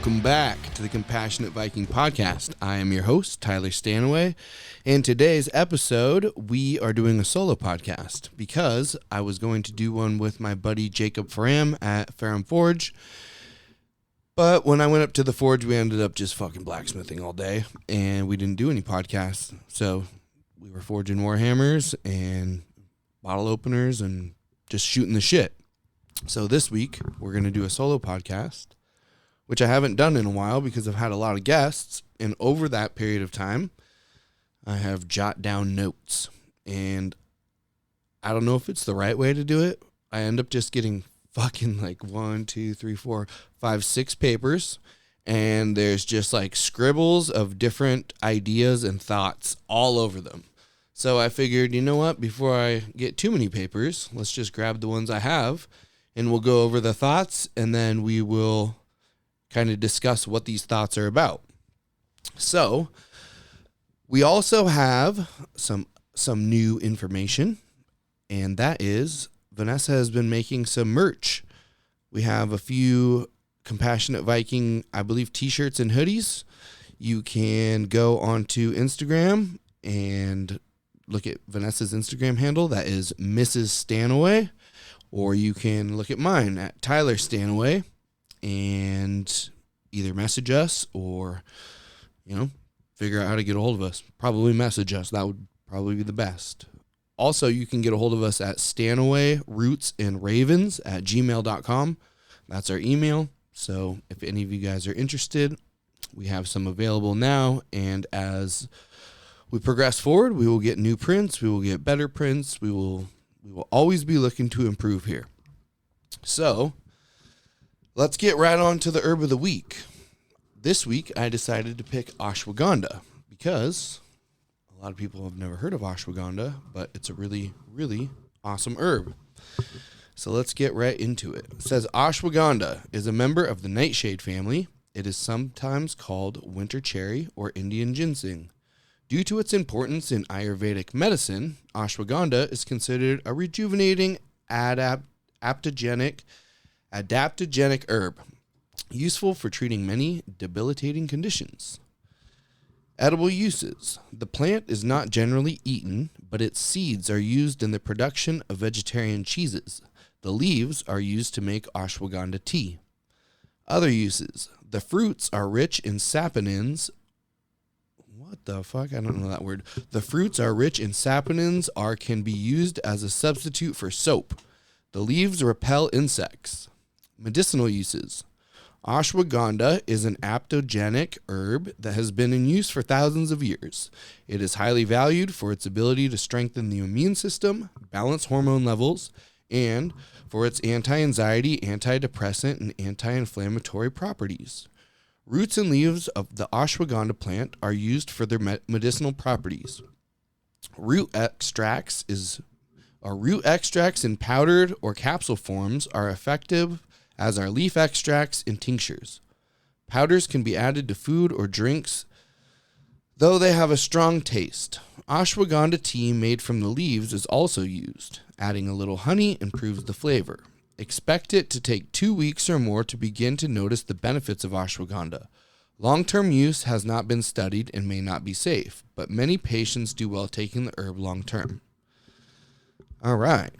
Welcome back to the Compassionate Viking Podcast. I am your host, Tylerstanaway. In today's episode, we are doing a solo podcast because I was going to do one with my buddy Jacob Faram at Faram Forge. But when I went up to the forge, we ended up just fucking blacksmithing all day, and we didn't do any podcasts. So we were forging warhammers and bottle openers and just shooting the shit. So this week, we're going to do a solo podcast, which I haven't done in a while because I've had a lot of guests. And over that period of time, I have jot down notes. And I don't know if it's the right way to do it. I end up just getting fucking like 1, 2, 3, 4, 5, 6 papers. And there's just like scribbles of different ideas and thoughts all over them. So I figured, you know what? Before I get too many papers, let's just grab the ones I have. And we'll go over the thoughts. And then we will kind of discuss what these thoughts are about. So we also have some new information, and that is Vanessa has been making some merch. We have a few Compassionate Viking, I believe, t-shirts and hoodies. You can go onto Instagram and look at Vanessa's Instagram handle. That is Mrs. Stanaway. Or you can look at mine at Tyler Stanaway and either message us or, figure out how to get a hold of us. Probably message us. That would probably be the best. Also, you can get a hold of us at Stanawayrootsandravens at gmail.com. That's our email. So if any of you guys are interested, we have some available now. And as we progress forward, we will get new prints. We will get better prints. We will always be looking to improve here. So let's get right on to the herb of the week. This week, I decided to pick ashwagandha because a lot of people have never heard of ashwagandha, but it's a really, really awesome herb. So let's get right into it. It says ashwagandha is a member of the nightshade family. It is sometimes called winter cherry or Indian ginseng. Due to its importance in Ayurvedic medicine, ashwagandha is considered a rejuvenating adaptogenic herb, useful for treating many debilitating conditions. Edible uses. The plant is not generally eaten, but its seeds are used in the production of vegetarian cheeses. The leaves are used to make ashwagandha tea. Other uses. The fruits are rich in saponins. What the fuck? I don't know that word. The fruits are rich in saponins can be used as a substitute for soap. The leaves repel insects. Medicinal uses. Ashwagandha is an adaptogenic herb that has been in use for thousands of years. It is highly valued for its ability to strengthen the immune system, balance hormone levels, and for its anti-anxiety, antidepressant, and anti-inflammatory properties. Roots and leaves of the ashwagandha plant are used for their medicinal properties. Root extracts in powdered or capsule forms are effective, as are leaf extracts and tinctures. Powders can be added to food or drinks, though they have a strong taste. Ashwagandha tea made from the leaves is also used. Adding a little honey improves the flavor. Expect it to take 2 weeks or more to begin to notice the benefits of ashwagandha. Long-term use has not been studied and may not be safe, but many patients do well taking the herb long-term. All right.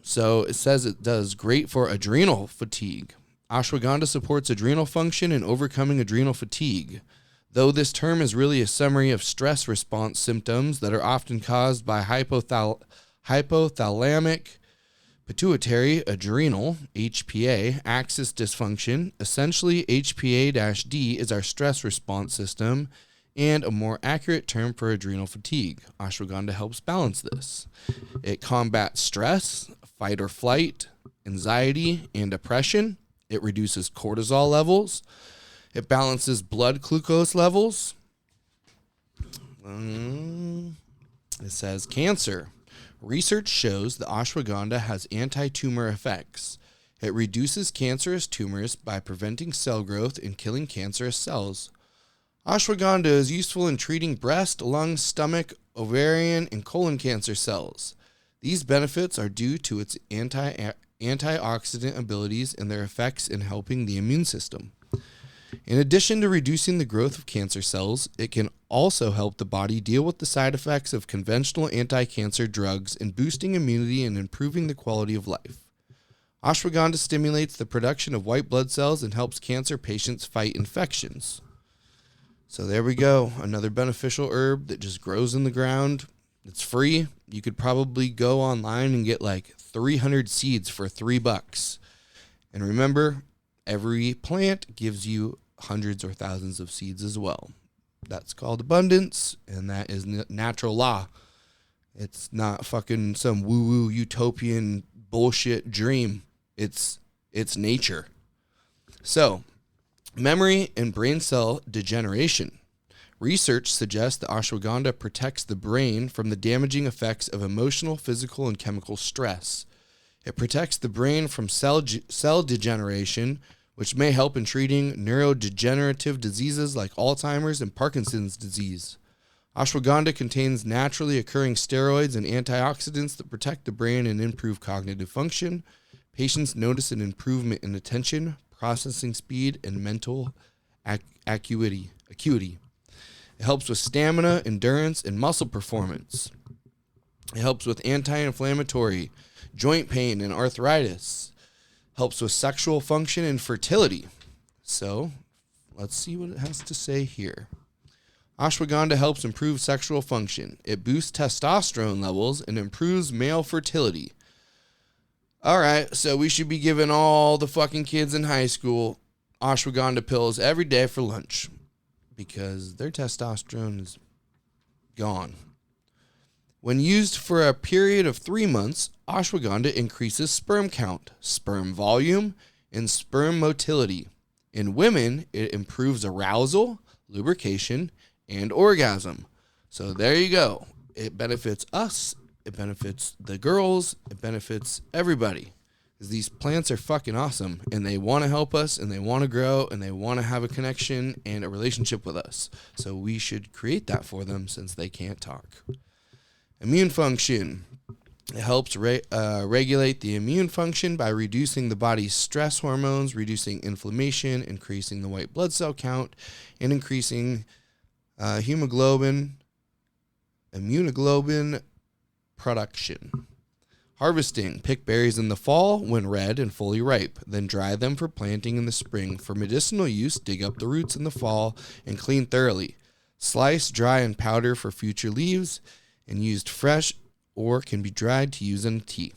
So it says it does great for adrenal fatigue. Ashwagandha supports adrenal function and overcoming adrenal fatigue. Though this term is really a summary of stress response symptoms that are often caused by hypothalamic pituitary adrenal, HPA, axis dysfunction. Essentially, HPA-D is our stress response system and a more accurate term for adrenal fatigue. Ashwagandha helps balance this. It combats stress, fight or flight, anxiety, and depression. It reduces cortisol levels. It balances blood glucose levels. It says cancer. Research shows that ashwagandha has anti-tumor effects. It reduces cancerous tumors by preventing cell growth and killing cancerous cells. Ashwagandha is useful in treating breast, lung, stomach, ovarian, and colon cancer cells. These benefits are due to its antioxidant abilities and their effects in helping the immune system. In addition to reducing the growth of cancer cells, it can also help the body deal with the side effects of conventional anti-cancer drugs and boosting immunity and improving the quality of life. Ashwagandha stimulates the production of white blood cells and helps cancer patients fight infections. So there we go. Another beneficial herb that just grows in the ground. It's free. You could probably go online and get like 300 seeds for $3. And remember, every plant gives you hundreds or thousands of seeds as well. That's called abundance, and that is natural law. It's not fucking some woo-woo utopian bullshit dream. It's nature. So, memory and brain cell degeneration. Research suggests that ashwagandha protects the brain from the damaging effects of emotional, physical, and chemical stress. It protects the brain from cell degeneration, which may help in treating neurodegenerative diseases like Alzheimer's and Parkinson's disease. Ashwagandha contains naturally occurring steroids and antioxidants that protect the brain and improve cognitive function. Patients notice an improvement in attention, processing speed, and mental acuity. It helps with stamina, endurance, and muscle performance. It helps with anti-inflammatory, joint pain, and arthritis. Helps with sexual function and fertility. So, let's see what it has to say here. Ashwagandha helps improve sexual function. It boosts testosterone levels and improves male fertility. All right, so we should be giving all the fucking kids in high school ashwagandha pills every day for lunch because their testosterone is gone. When used for a period of 3 months, ashwagandha increases sperm count, sperm volume, and sperm motility. In women, it improves arousal, lubrication, and orgasm. So there you go. It benefits us. It benefits the girls. It benefits everybody. Because these plants are fucking awesome, and they want to help us, and they want to grow, and they want to have a connection and a relationship with us. So we should create that for them since they can't talk. Immune function. It helps regulate the immune function by reducing the body's stress hormones, reducing inflammation, increasing the white blood cell count, and increasing immunoglobulin production. Harvesting. Pick berries in the fall when red and fully ripe. Then dry them for planting in the spring. For medicinal use, dig up the roots in the fall and clean thoroughly. Slice, dry, and powder for future leaves, and used fresh or can be dried to use in tea.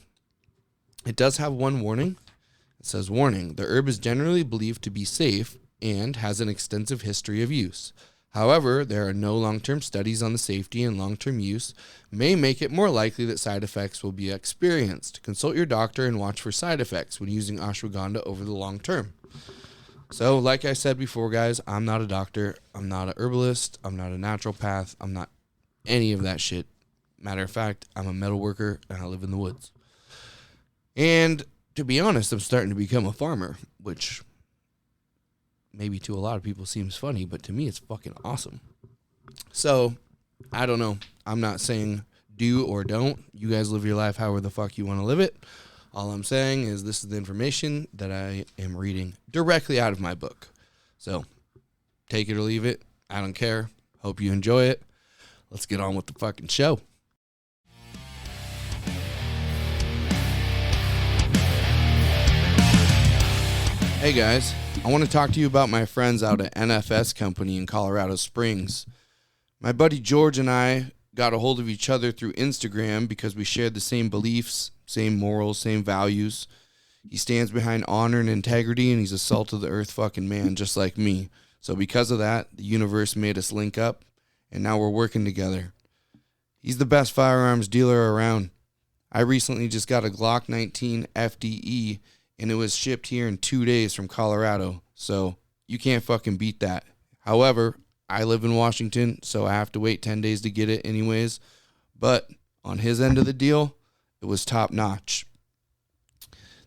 It does have one warning. It says, warning, the herb is generally believed to be safe and has an extensive history of use. However, there are no long-term studies on the safety, and long-term use may make it more likely that side effects will be experienced. Consult your doctor and watch for side effects when using ashwagandha over the long term. So, like I said before, guys, I'm not a doctor. I'm not a herbalist. I'm not a naturopath. I'm not any of that shit. Matter of fact, I'm a metal worker and I live in the woods. And to be honest, I'm starting to become a farmer, which maybe to a lot of people seems funny, but to me it's fucking awesome. So, I don't know. I'm not saying do or don't. You guys live your life however the fuck you want to live it. All I'm saying is this is the information that I am reading directly out of my book. So, take it or leave it. I don't care. Hope you enjoy it. Let's get on with the fucking show. Hey guys, I want to talk to you about my friends out at NFS Company in Colorado Springs. My buddy George and I got a hold of each other through Instagram because we shared the same beliefs, same morals, same values. He stands behind honor and integrity, and he's a salt of the earth fucking man just like me. So because of that, the universe made us link up, and now we're working together. He's the best firearms dealer around. I recently just got a Glock 19 FDE, and it was shipped here in 2 days from Colorado. So you can't fucking beat that. However, I live in Washington, so I have to wait 10 days to get it anyways. But on his end of the deal, it was top notch.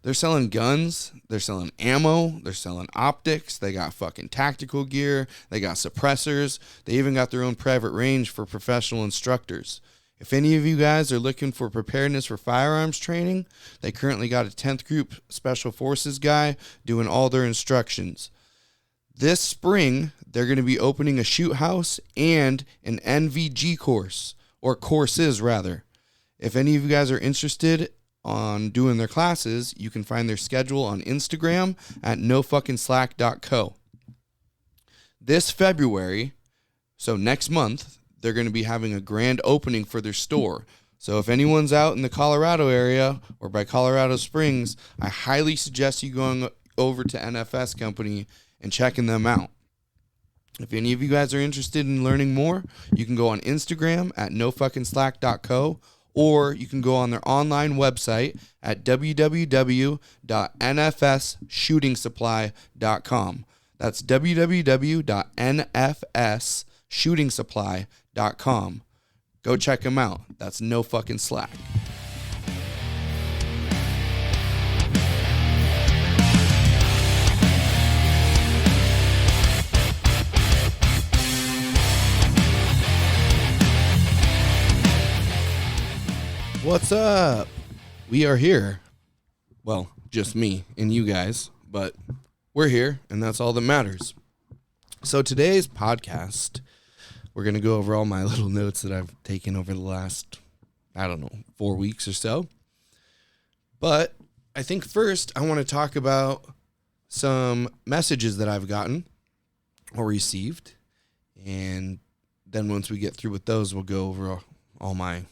They're selling guns, they're selling ammo, they're selling optics, they got fucking tactical gear, they got suppressors, they even got their own private range for professional instructors. If any of you guys are looking for preparedness for firearms training, they currently got a 10th Group Special Forces guy doing all their instructions. This spring, they're going to be opening a shoot house and an NVG course, or courses rather. If any of you guys are interested on doing their classes, you can find their schedule on Instagram at nofuckingslack.co. This February, so next month, they're going to be having a grand opening for their store. So if anyone's out in the Colorado area or by Colorado Springs, I highly suggest you going over to NFS Company and checking them out. If any of you guys are interested in learning more, you can go on Instagram at nofuckingslack.co, or you can go on their online website at www.nfsshootingsupply.com. That's www.nfsshootingsupply.com. Go check them out. That's no fucking slack. What's up? We are here. Well, just me and you guys, but we're here, and that's all that matters. So today's podcast, we're going to go over all my little notes that I've taken over the last, 4 weeks or so. But I think first I want to talk about some messages that I've gotten or received. And then once we get through with those, we'll go over all my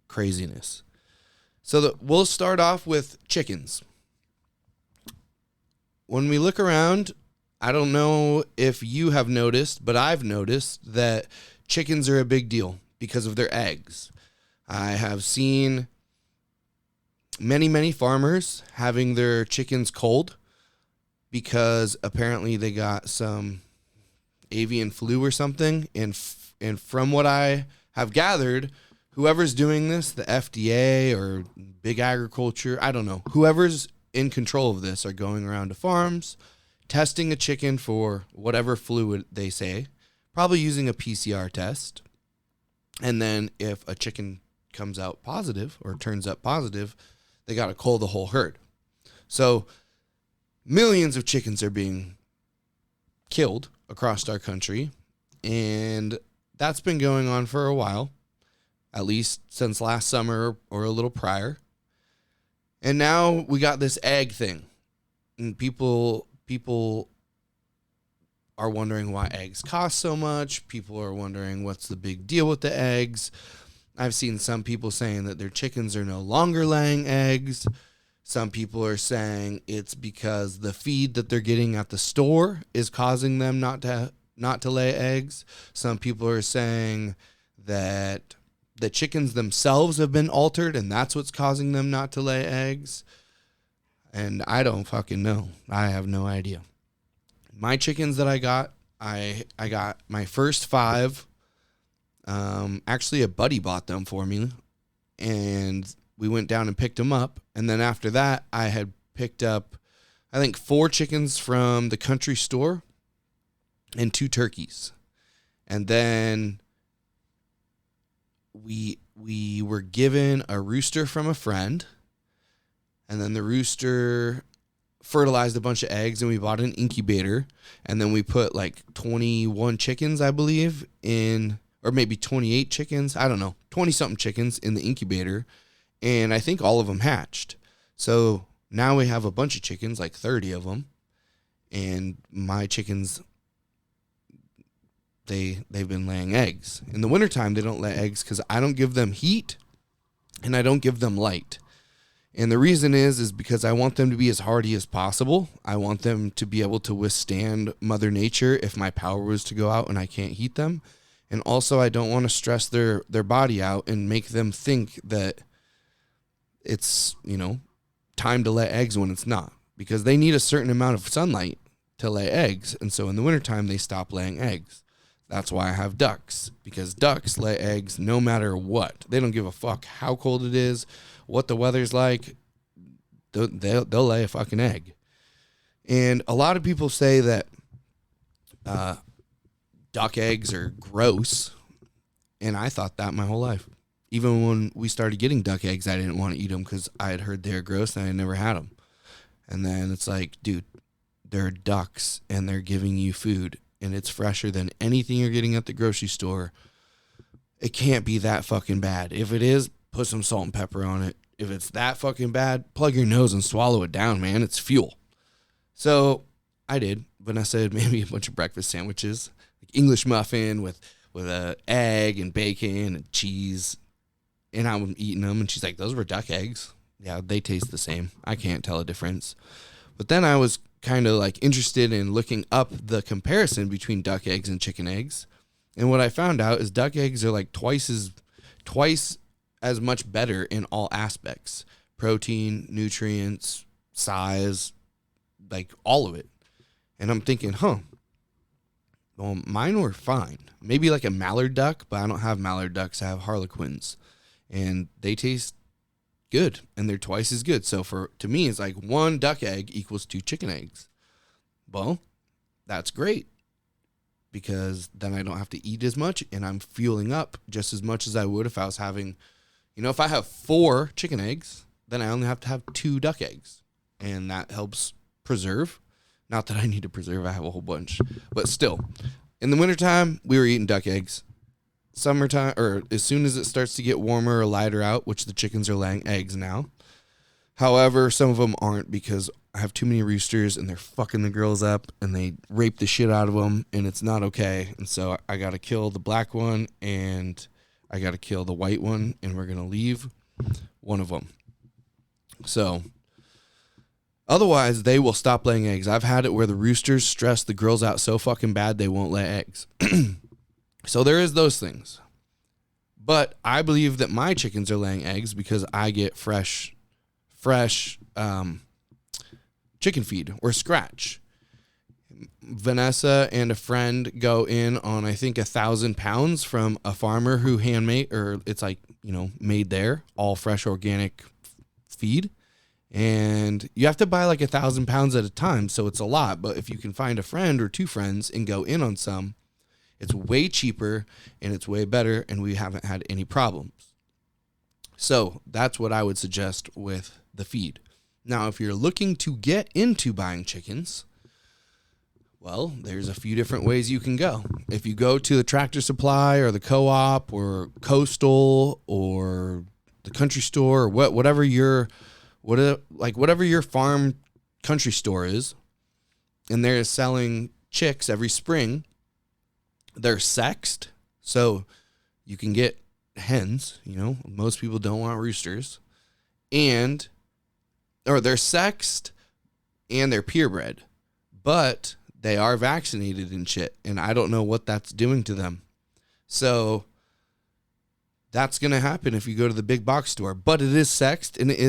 craziness. So we'll start off with chickens. When we look around, I don't know if you have noticed, but I've noticed that chickens are a big deal because of their eggs. I have seen many farmers having their chickens cold because apparently they got some avian flu or something. And from what I have gathered, whoever's doing this, the FDA or big agriculture, I don't know, whoever's in control of this are going around to farms, testing a chicken for whatever fluid they say, probably using a PCR test. And then if a chicken comes out positive or turns up positive, they got to cull the whole herd. So millions of chickens are being killed across our country. And that's been going on for a while, at least since last summer or a little prior. And now we got this egg thing. And people are wondering why eggs cost so much. People are wondering what's the big deal with the eggs. I've seen some people saying that their chickens are no longer laying eggs. Some people are saying it's because the feed that they're getting at the store is causing them not to lay eggs. Some people are saying that the chickens themselves have been altered and that's what's causing them not to lay eggs. And I don't fucking know. I have no idea. My chickens that I got my first 5. Actually, a buddy bought them for me, and we went down and picked them up. And then after that, I had picked up, I think, 4 chickens from the country store and 2 turkeys. And then we were given a rooster from a friend. And then the rooster fertilized a bunch of eggs, and we bought an incubator. And then we put like 21 chickens, I believe, in, or maybe 28 chickens. I don't know, 20-something chickens in the incubator. And I think all of them hatched. So now we have a bunch of chickens, like 30 of them. And my chickens, they've been laying eggs. In the wintertime, they don't lay eggs because I don't give them heat and I don't give them light. And the reason is because I want them to be as hardy as possible. I want them to be able to withstand Mother Nature if my power was to go out and I can't heat them. And also, I don't want to stress their body out and make them think that it's, time to lay eggs when it's not. Because they need a certain amount of sunlight to lay eggs. And so in the wintertime, they stop laying eggs. That's why I have ducks. Because ducks lay eggs no matter what. They don't give a fuck how cold it is, what the weather's like. They'll lay a fucking egg. And a lot of people say that duck eggs are gross. And I thought that my whole life. Even when we started getting duck eggs, I didn't want to eat them because I had heard they were gross and I had never had them. And then it's like, dude, they're ducks and they're giving you food and it's fresher than anything you're getting at the grocery store, it can't be that fucking bad. If it is, put some salt and pepper on it. If it's that fucking bad, plug your nose and swallow it down, man. It's fuel. So I did. Vanessa had made me a bunch of breakfast sandwiches, like English muffin with a egg and bacon and cheese. And I'm eating them, and she's like, those were duck eggs. Yeah, they taste the same. I can't tell a difference. But then I was kind of like interested in looking up the comparison between duck eggs and chicken eggs. And what I found out is duck eggs are like twice as much better in all aspects. Protein, nutrients, size, like all of it. And I'm thinking, well, mine were fine. Maybe like a mallard duck, but I don't have mallard ducks. I have harlequins. And they taste good, and they're twice as good. So to me, it's like 1 duck egg equals 2 chicken eggs. Well, that's great, because then I don't have to eat as much, and I'm fueling up just as much as I would if I was having, if I have 4 chicken eggs, then I only have to have 2 duck eggs, and that helps preserve. Not that I need to preserve, I have a whole bunch, but still, in the wintertime, we were eating duck eggs. Summertime, or as soon as it starts to get warmer or lighter out, which the chickens are laying eggs now. However, some of them aren't, because I have too many roosters and they're fucking the girls up and they rape the shit out of them, and it's not okay. And so I got to kill the black one and I got to kill the white one, and we're going to leave one of them. So otherwise they will stop laying eggs. I've had it where the roosters stress the girls out so fucking bad they won't lay eggs. So there is those things. But I believe that my chickens are laying eggs because I get fresh chicken feed or scratch. Vanessa and a friend go in on, I think, 1,000 pounds from a farmer who handmade, or it's like, made there, all fresh organic feed. And you have to buy like 1,000 pounds at a time. So it's a lot. But if you can find a friend or 2 friends and go in on some, it's way cheaper and it's way better, and we haven't had any problems. So that's what I would suggest with the feed. Now, if you're looking to get into buying chickens, well, there's a few different ways you can go. If you go to the Tractor Supply or the Co-op or Coastal or the country store or whatever your farm country store is, and they're selling chicks every spring, they're sexed, so you can get hens. Most people don't want roosters, or they're sexed and they're purebred, but they are vaccinated and shit, and I don't know what that's doing to them. So that's gonna happen if you go to the big box store. But it is sexed and it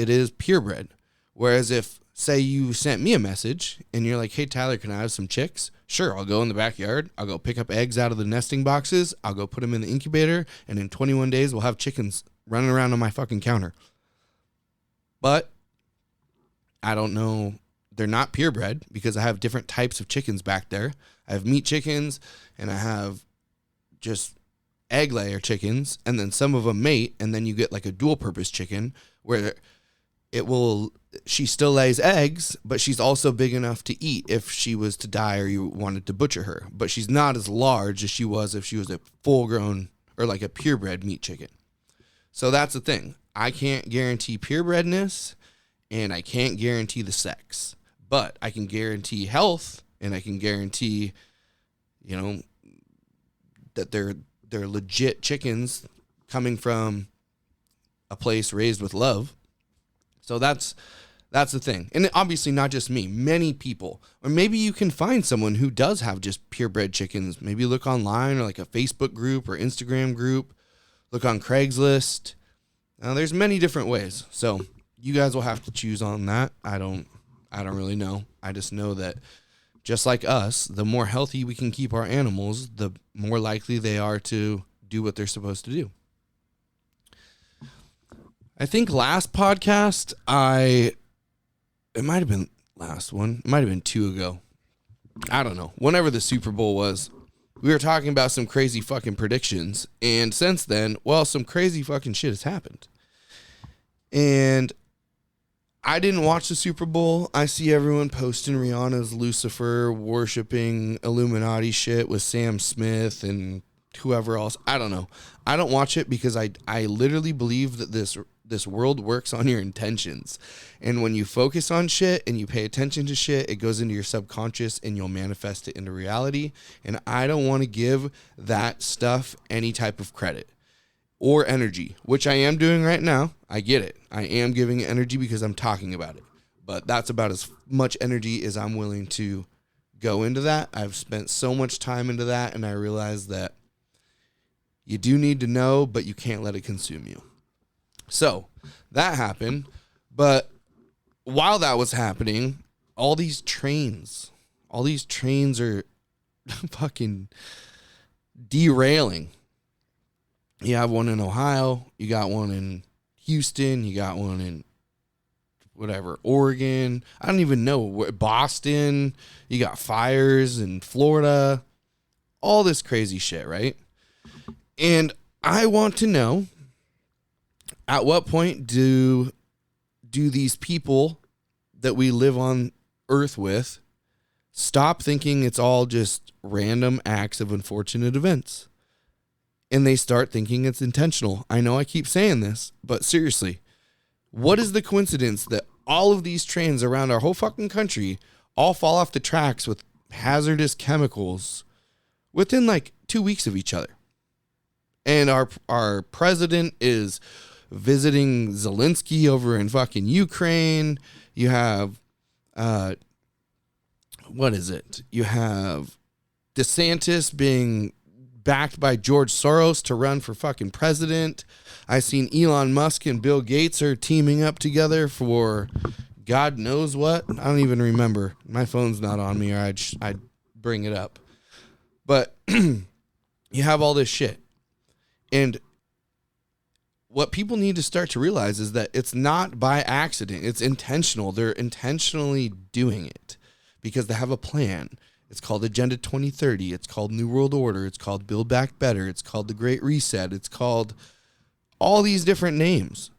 is purebred. Whereas if, say, you sent me a message and you're like, hey, Tyler, can I have some chicks? Sure, I'll go in the backyard. I'll go pick up eggs out of the nesting boxes. I'll go put them in the incubator. And in 21 days, we'll have chickens running around on my fucking counter. But I don't know. They're not purebred because I have different types of chickens back there. I have meat chickens and I have just egg layer chickens. And then some of them mate. And then you get like a dual purpose chicken where she still lays eggs, but she's also big enough to eat if she was to die or you wanted to butcher her. But she's not as large as she was if she was a full-grown or like a purebred meat chicken. So that's the thing. I can't guarantee purebredness, and I can't guarantee the sex. But I can guarantee health, and I can guarantee, that they're legit chickens coming from a place raised with love. So that's the thing. And obviously not just me, many people. Or maybe you can find someone who does have just purebred chickens. Maybe look online or like a Facebook group or Instagram group. Look on Craigslist. There's many different ways. So you guys will have to choose on that. I don't really know. I just know that just like us, the more healthy we can keep our animals, the more likely they are to do what they're supposed to do. I think last podcast, it might have been last one. It might have been 2 ago. I don't know. Whenever the Super Bowl was, we were talking about some crazy fucking predictions. And since then, well, some crazy fucking shit has happened. And I didn't watch the Super Bowl. I see everyone posting Rihanna's Lucifer worshiping Illuminati shit with Sam Smith and whoever else. I don't know. I don't watch it because I literally believe that this world works on your intentions. And when you focus on shit and you pay attention to shit, it goes into your subconscious and you'll manifest it into reality. And I don't want to give that stuff any type of credit or energy, which I am doing right now. I get it. I am giving it energy because I'm talking about it. But that's about as much energy as I'm willing to go into that. I've spent so much time into that, and I realize that you do need to know, but you can't let it consume you. So that happened. But while that was happening, all these trains are fucking derailing. You have one in Ohio, you got one in Houston, you got one in whatever, Oregon, I don't even know, Boston, you got fires in Florida, all this crazy shit, right? And I want to know, at what point do these people that we live on Earth with stop thinking it's all just random acts of unfortunate events? And they start thinking it's intentional. I know I keep saying this, but seriously, what is the coincidence that all of these trains around our whole fucking country all fall off the tracks with hazardous chemicals within like 2 weeks of each other? And our president is visiting Zelensky over in fucking Ukraine. You have, what is it? You have DeSantis being backed by George Soros to run for fucking president. I seen Elon Musk and Bill Gates are teaming up together for God knows what. I don't even remember. My phone's not on me, or I'd bring it up. But you have all this shit. And what people need to start to realize is that it's not by accident. It's intentional. They're intentionally doing it because they have a plan. It's called Agenda 2030. It's called New World Order. It's called Build Back Better. It's called The Great Reset. It's called all these different names.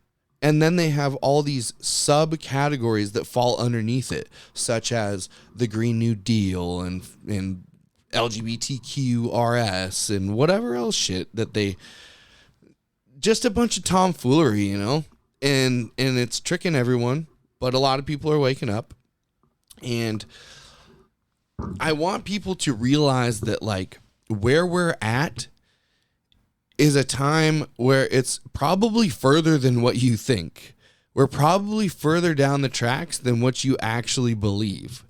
And then they have all these subcategories that fall underneath it, such as the Green New Deal and LGBTQRS and whatever else shit that they... Just a bunch of tomfoolery, you know? And it's tricking everyone, but a lot of people are waking up. And I want people to realize that, like, where we're at is a time where it's probably further than what you think. We're probably further down the tracks than what you actually believe.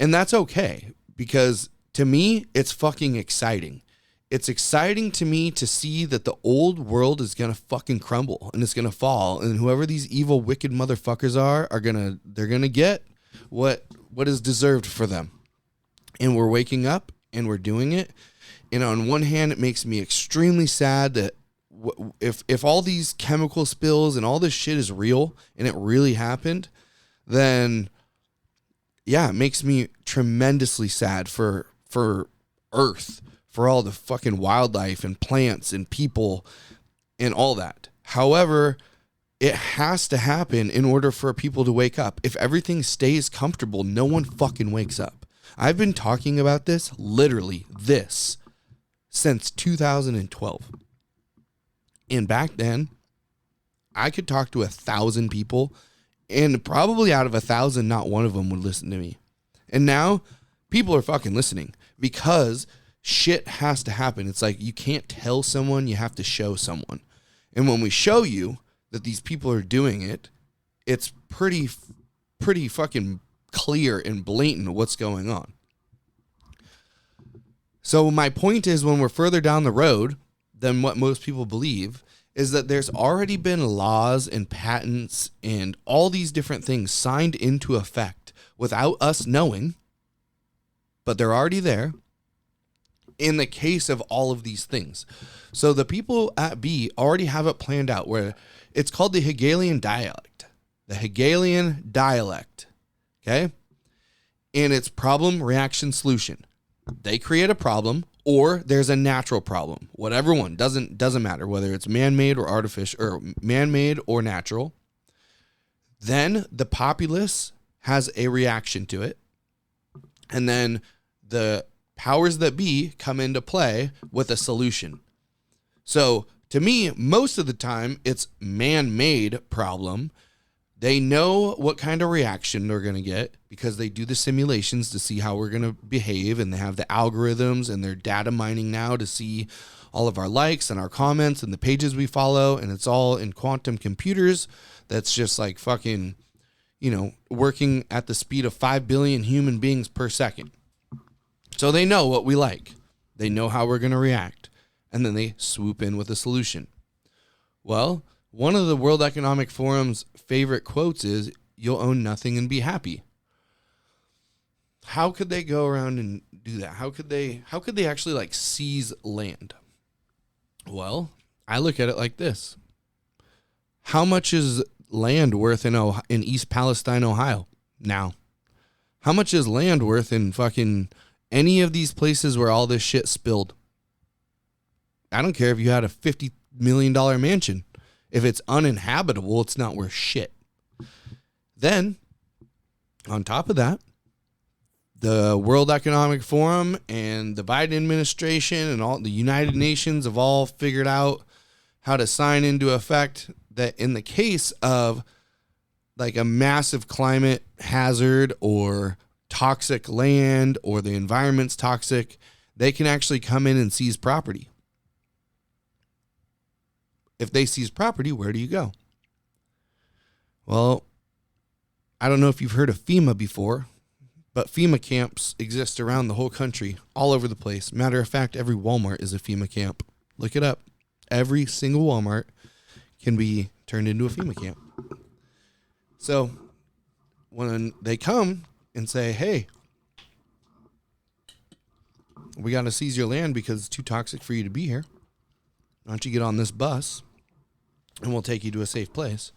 And that's okay, because to me, it's fucking exciting. It's exciting to me to see that the old world is going to fucking crumble and it's going to fall. And whoever these evil, wicked motherfuckers they're going to get what is deserved for them. And we're waking up and we're doing it. And on one hand, it makes me extremely sad that if all these chemical spills and all this shit is real and it really happened, then yeah, it makes me tremendously sad for Earth, for all the fucking wildlife and plants and people and all that. However, it has to happen in order for people to wake up. If everything stays comfortable, no one fucking wakes up. I've been talking about this, literally this, since 2012. And back then, I could talk to 1,000 people, and probably out of 1,000, not one of them would listen to me. And now, people are fucking listening because shit has to happen. It's like you can't tell someone, you have to show someone. And when we show you that these people are doing it, it's pretty fucking clear and blatant what's going on. So my point is, when we're further down the road than what most people believe, is that there's already been laws and patents and all these different things signed into effect without us knowing, but they're already there in the case of all of these things. So the people at B already have it planned out, where it's called the Hegelian dialect. The Hegelian dialect. Okay? And it's problem, reaction, solution. They create a problem, or there's a natural problem. Whatever one, doesn't matter whether it's man-made or artificial, or man-made or natural. Then the populace has a reaction to it. And then the powers that be come into play with a solution. So to me, most of the time, it's man-made problem. They know what kind of reaction they're going to get because they do the simulations to see how we're going to behave, and they have the algorithms and they're data mining now to see all of our likes and our comments and the pages we follow, and it's all in quantum computers that's just like fucking, working at the speed of 5 billion human beings per second. So they know what we like. They know how we're going to react, and then they swoop in with a solution. Well, one of the World Economic Forum's favorite quotes is, "You'll own nothing and be happy." How could they go around and do that? How could they actually like seize land? Well, I look at it like this. How much is land worth in East Palestine, Ohio now? How much is land worth in fucking any of these places where all this shit spilled? I don't care if you had a $50 million mansion. If it's uninhabitable, it's not worth shit. Then, on top of that, the World Economic Forum and the Biden administration and all the United Nations have all figured out how to sign into effect that in the case of like a massive climate hazard or toxic land or the environment's toxic, they can actually come in and seize property. If they seize property, where do you go? Well, I don't know if you've heard of FEMA before, but FEMA camps exist around the whole country, all over the place. Matter of fact, every Walmart is a FEMA camp. Look it up. Every single Walmart can be turned into a FEMA camp. So when they come and say, "Hey, we got to seize your land because it's too toxic for you to be here. Why don't you get on this bus and we'll take you to a safe place?"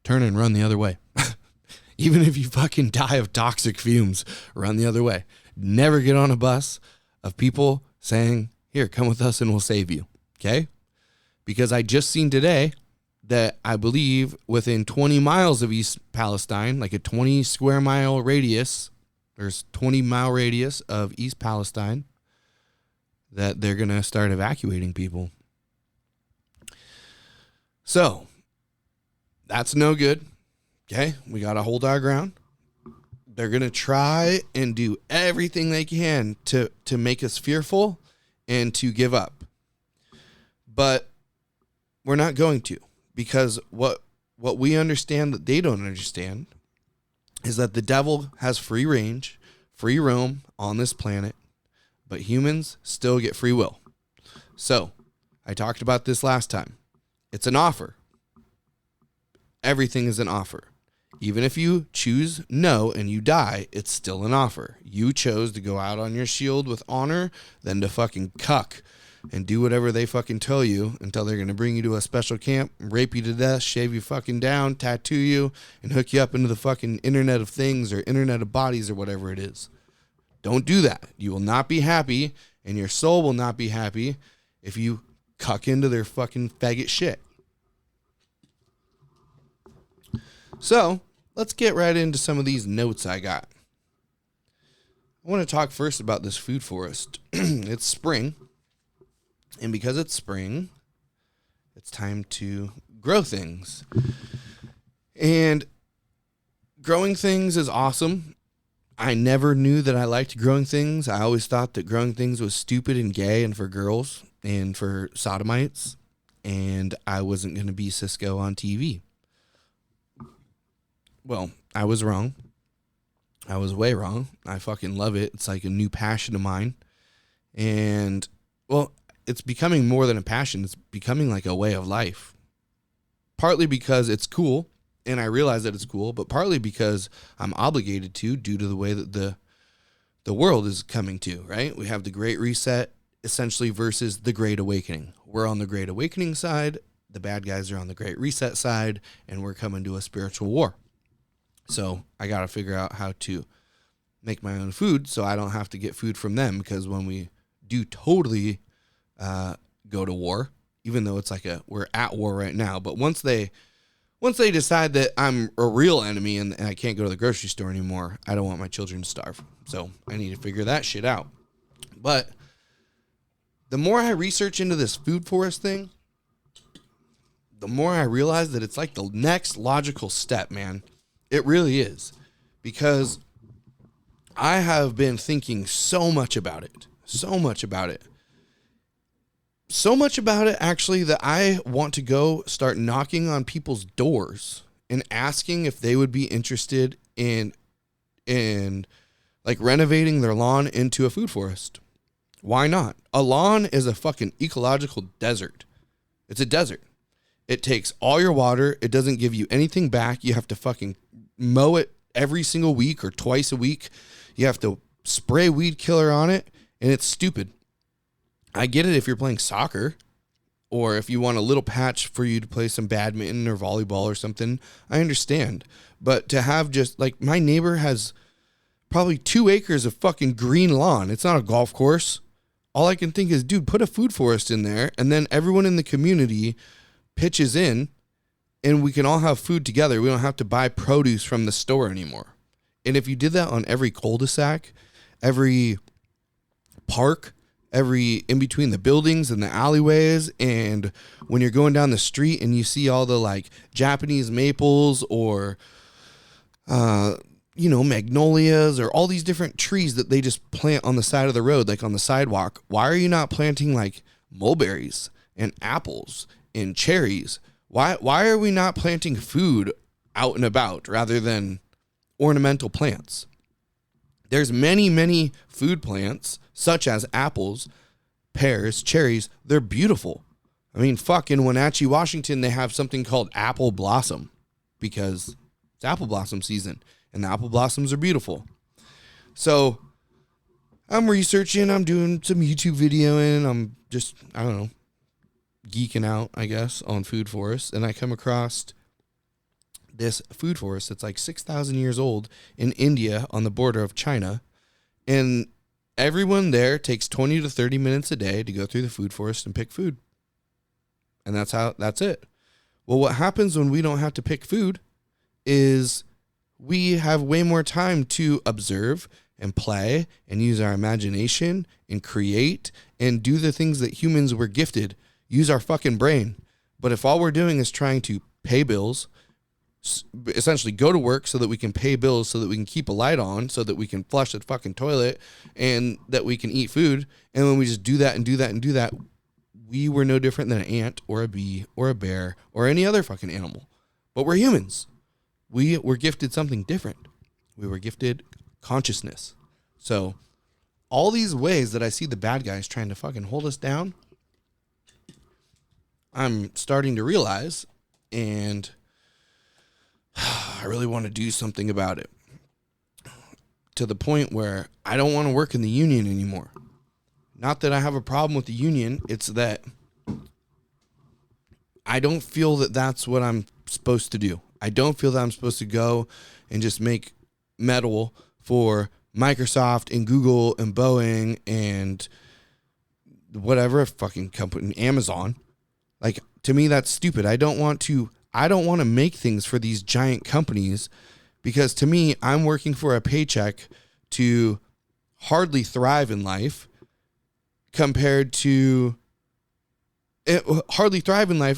Turn and run the other way. Even if you fucking die of toxic fumes, run the other way. Never get on a bus of people saying, "Here, come with us and we'll save you." Okay? Because I just seen today that I believe within 20 miles of East Palestine, like a 20 square mile radius, there's 20 mile radius of East Palestine, that they're going to start evacuating people. So that's no good. Okay. We got to hold our ground. They're going to try and do everything they can to make us fearful and to give up. But we're not going to, because what we understand that they don't understand is that the devil has free range, free roam on this planet, but humans still get free will. So I talked about this last time. It's an offer. Everything is an offer. Even if you choose no and you die, it's still an offer. You chose to go out on your shield with honor, then to fucking cuck and do whatever they fucking tell you until they're going to bring you to a special camp, rape you to death, shave you fucking down, tattoo you, and hook you up into the fucking Internet of Things or Internet of Bodies or whatever it is. Don't do that. You will not be happy, and your soul will not be happy if you cuck into their fucking faggot shit. So, let's get right into some of these notes I got. I want to talk first about this food forest. It's spring. And because it's spring, it's time to grow things. And growing things is awesome. I never knew that I liked growing things. I always thought that growing things was stupid and gay and for girls and for sodomites. And I wasn't going to be Cisco on TV. Well, I was wrong. I was way wrong. I fucking love it. It's like a new passion of mine. And, well, it's becoming more than a passion. It's becoming like a way of life. Partly because it's cool, and I realize that it's cool, but partly because I'm obligated to due to the way that the world is coming to, right? We have the Great Reset, essentially, versus the Great Awakening. We're on the Great Awakening side. The bad guys are on the Great Reset side, and we're coming to a spiritual war. So I got to figure out how to make my own food so I don't have to get food from them, because when we do totally go to war, even though it's like we're at war right now, but once they once they decide that I'm a real enemy and I can't go to the grocery store anymore, I don't want my children to starve. So I need to figure that shit out. But the more I research into this food forest thing, the more I realize that it's like the next logical step, man. It really is. Because I have been thinking so much about it. So much about it. So much about it, actually, that I want to go start knocking on people's doors and asking if they would be interested in like renovating their lawn into a food forest. Why not? A lawn is a fucking ecological desert. It's a desert. It takes all your water. It doesn't give you anything back. You have to fucking mow it every single week or twice a week. You have to spray weed killer on it, and it's stupid. I get it if you're playing soccer or if you want a little patch for you to play some badminton or volleyball or something. I understand. But to have just like my neighbor has probably 2 acres of fucking green lawn. It's not a golf course. All I can think is, dude, put a food forest in there and then everyone in the community pitches in and we can all have food together. We don't have to buy produce from the store anymore. And if you did that on every cul-de-sac, every park, every in between the buildings and the alleyways, and when you're going down the street and you see all the like Japanese maples or magnolias or all these different trees that they just plant on the side of the road, like on the sidewalk, why are you not planting like mulberries and apples and cherries? Why are we not planting food out and about rather than ornamental plants? There's many, many food plants, such as apples, pears, cherries. They're beautiful. I mean, in Wenatchee, Washington, they have something called apple blossom because it's apple blossom season, and the apple blossoms are beautiful. So I'm researching, I'm doing some YouTube videoing, I'm just, geeking out, I guess, on food forests, and I come across this food forest that's like 6,000 years old in India on the border of China. And everyone there takes 20 to 30 minutes a day to go through the food forest and pick food. And that's it. Well, what happens when we don't have to pick food is we have way more time to observe and play and use our imagination and create and do the things that humans were gifted. Use our fucking brain. But if all we're doing is trying to pay bills, essentially go to work so that we can pay bills, so that we can keep a light on, so that we can flush the fucking toilet, and that we can eat food. And when we just do that and do that and do that, we were no different than an ant or a bee or a bear or any other fucking animal. But we're humans. We were gifted something different. We were gifted consciousness. So all these ways that I see the bad guys trying to fucking hold us down, I'm starting to realize, and I really want to do something about it, to the point where I don't want to work in the union anymore. Not that I have a problem with the union. It's that I don't feel that that's what I'm supposed to do. I don't feel that I'm supposed to go and just make metal for Microsoft and Google and Boeing and whatever fucking company, Amazon. Like, to me, that's stupid. I don't want to make things for these giant companies, because to me, I'm working for a paycheck to hardly thrive in life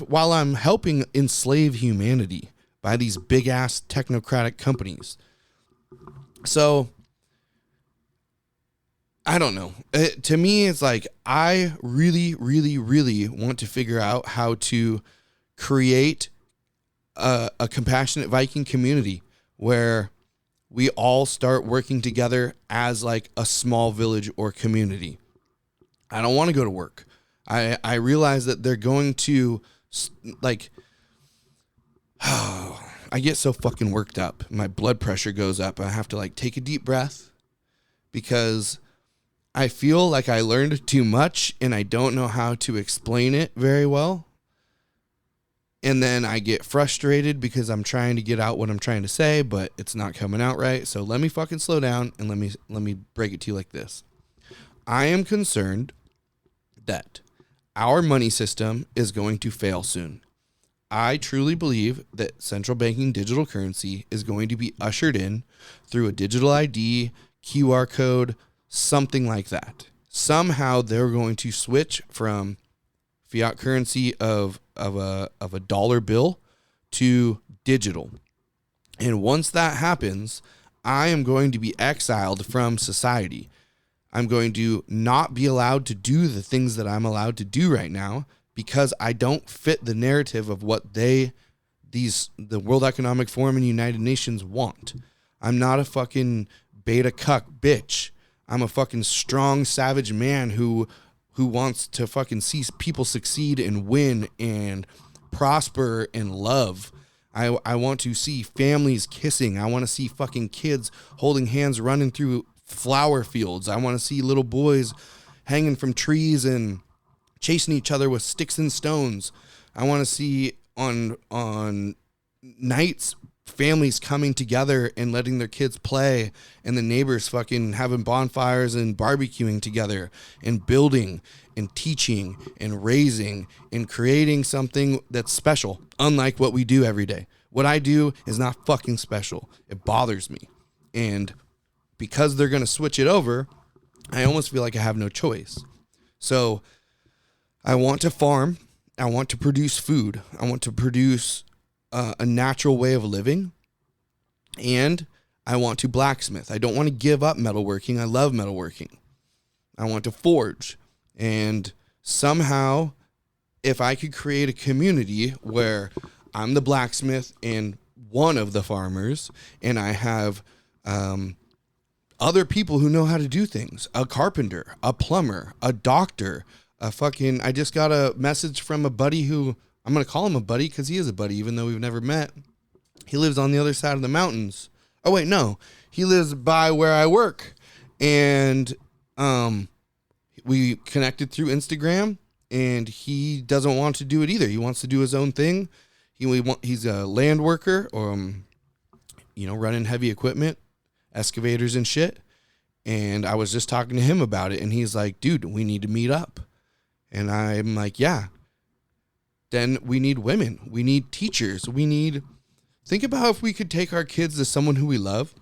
while I'm helping enslave humanity by these big ass technocratic companies. So I don't know. To me, it's like, I really, really, really want to figure out how to create a compassionate Viking community where we all start working together as like a small village or community. I don't want to go to work. I realize that they're going to like, I get so fucking worked up. My blood pressure goes up. I have to like take a deep breath because I feel like I learned too much and I don't know how to explain it very well. And then I get frustrated because I'm trying to get out what I'm trying to say, but it's not coming out right. So let me fucking slow down and let me break it to you like this. I am concerned that our money system is going to fail soon. I truly believe that central banking digital currency is going to be ushered in through a digital ID, QR code, something like that. Somehow they're going to switch from fiat currency of a dollar bill to digital. And once that happens, I am going to be exiled from society. I'm going to not be allowed to do the things that I'm allowed to do right now because I don't fit the narrative of what the World Economic Forum and United Nations want. I'm not a fucking beta cuck bitch. I'm a fucking strong, savage man who wants to fucking see people succeed and win and prosper and love. I want to see families kissing. I want to see fucking kids holding hands running through flower fields. I want to see little boys hanging from trees and chasing each other with sticks and stones. I want to see on nights families coming together and letting their kids play, and the neighbors fucking having bonfires and barbecuing together and building and teaching and raising and creating something that's special, unlike what we do every day. What I do is not fucking special. It bothers me. And because they're going to switch it over, I almost feel like I have no choice. So I want to farm. I want to produce food. I want to produce a natural way of living. And I want to blacksmith. I don't want to give up metalworking. I love metalworking. I want to forge. And somehow, if I could create a community where I'm the blacksmith and one of the farmers, and I have other people who know how to do things, a carpenter, a plumber, a doctor, I just got a message from a buddy who, I'm going to call him a buddy because he is a buddy, even though we've never met. He lives on the other side of the mountains. Oh, wait, no. He lives by where I work. And we connected through Instagram, and he doesn't want to do it either. He wants to do his own thing. He's a land worker, or running heavy equipment, excavators and shit. And I was just talking to him about it, and he's like, dude, we need to meet up. And I'm like, yeah. Then we need women. We need teachers. Think about if we could take our kids to someone who we love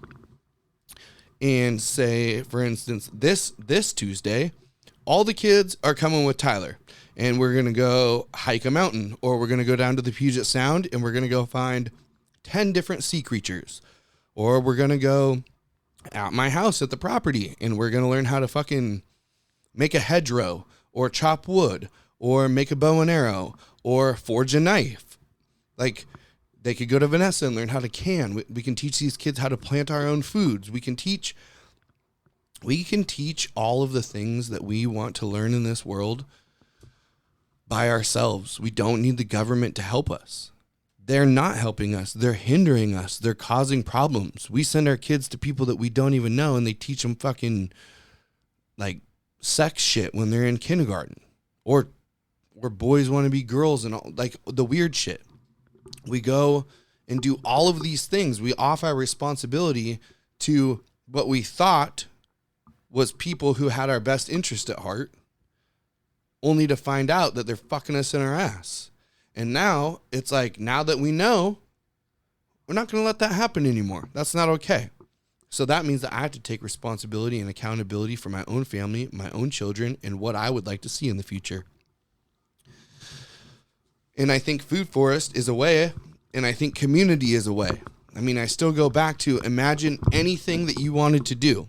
and say, for instance, this Tuesday, all the kids are coming with Tyler, and we're going to go hike a mountain, or we're going to go down to the Puget Sound, and we're going to go find 10 different sea creatures, or we're going to go at my house at the property, and we're going to learn how to fucking make a hedgerow, or chop wood, or make a bow and arrow, or forge a knife. Like, they could go to Vanessa and learn how to can. We can teach these kids how to plant our own foods. We can teach all of the things that we want to learn in this world by ourselves. We don't need the government to help us. They're not helping us. They're hindering us. They're causing problems. We send our kids to people that we don't even know, and they teach them fucking like sex shit when they're in kindergarten, or boys want to be girls and all, like the weird shit. We go and do all of these things. We off our responsibility to what we thought was people who had our best interest at heart, only to find out that they're fucking us in our ass. And now it's like, now that we know, we're not going to let that happen anymore. That's not okay. So that means that I have to take responsibility and accountability for my own family, my own children, and what I would like to see in the future. And I think Food Forest is a way, and I think community is a way. I mean, I still go back to imagine anything that you wanted to do.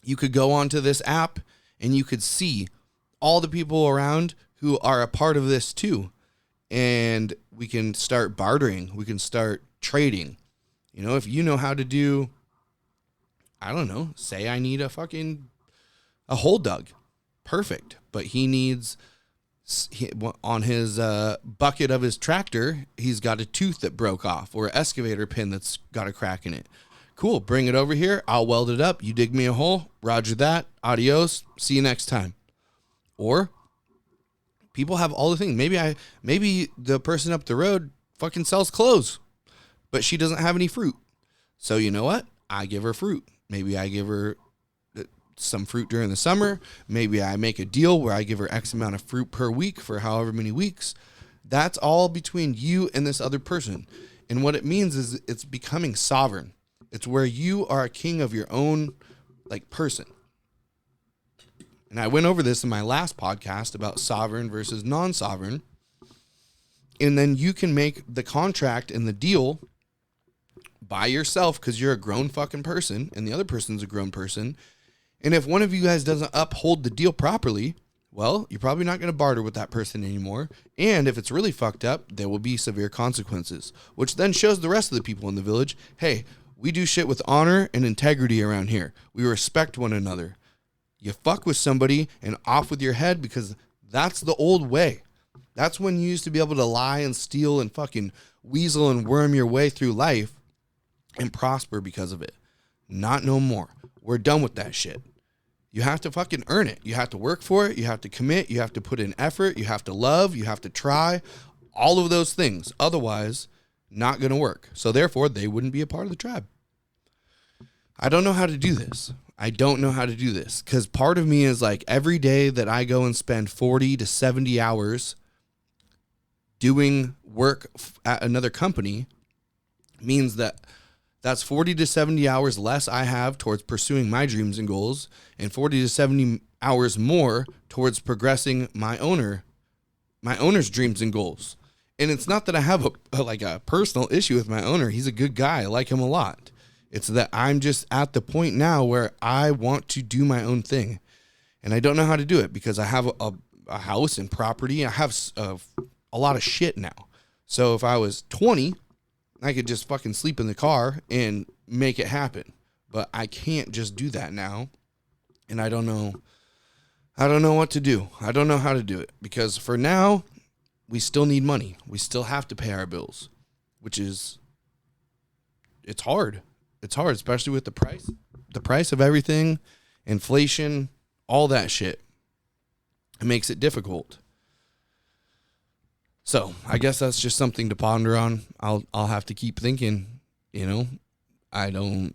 You could go onto this app and you could see all the people around who are a part of this too. And we can start bartering. We can start trading. You know, if you know how to do, I don't know, say I need a hole dug. Perfect. But he needs, on his bucket of his tractor, he's got a tooth that broke off, or an excavator pin that's got a crack in it. Cool. Bring it over here. I'll weld it up. You dig me a hole. Roger that. Adios. See you next time. Or people have all the things. Maybe the person up the road fucking sells clothes, but she doesn't have any fruit. So you know what? I give her fruit. Maybe I give her some fruit during the summer. Maybe I make a deal where I give her X amount of fruit per week for however many weeks. That's all between you and this other person. And what it means is it's becoming sovereign. It's where you are a king of your own like person. And I went over this in my last podcast about sovereign versus non-sovereign. And then you can make the contract and the deal by yourself because you're a grown fucking person and the other person's a grown person. And if one of you guys doesn't uphold the deal properly, well, you're probably not going to barter with that person anymore. And if it's really fucked up, there will be severe consequences, which then shows the rest of the people in the village, hey, we do shit with honor and integrity around here. We respect one another. You fuck with somebody and off with your head because that's the old way. That's when you used to be able to lie and steal and fucking weasel and worm your way through life and prosper because of it. Not no more. We're done with that shit. You have to fucking earn it. You have to work for it. You have to commit. You have to put in effort. You have to love. You have to try. All of those things. Otherwise, not going to work. So therefore, they wouldn't be a part of the tribe. I don't know how to do this. Because part of me is like every day that I go and spend 40 to 70 hours doing work at another company means that that's 40 to 70 hours less I have towards pursuing my dreams and goals, and 40 to 70 hours more towards progressing my owner's dreams and goals. And it's not that I have a personal issue with my owner. He's a good guy. I like him a lot. It's that I'm just at the point now where I want to do my own thing. And I don't know how to do it because I have a house and property. I have a lot of shit now. So if I was 20, I could just fucking sleep in the car and make it happen. But I can't just do that now. And I don't know what to do. I don't know how to do it. Because for now, we still need money. We still have to pay our bills. It's hard. It's hard, especially with the price of everything, inflation, all that shit. It makes it difficult. So I guess that's just something to ponder on. I'll have to keep thinking, I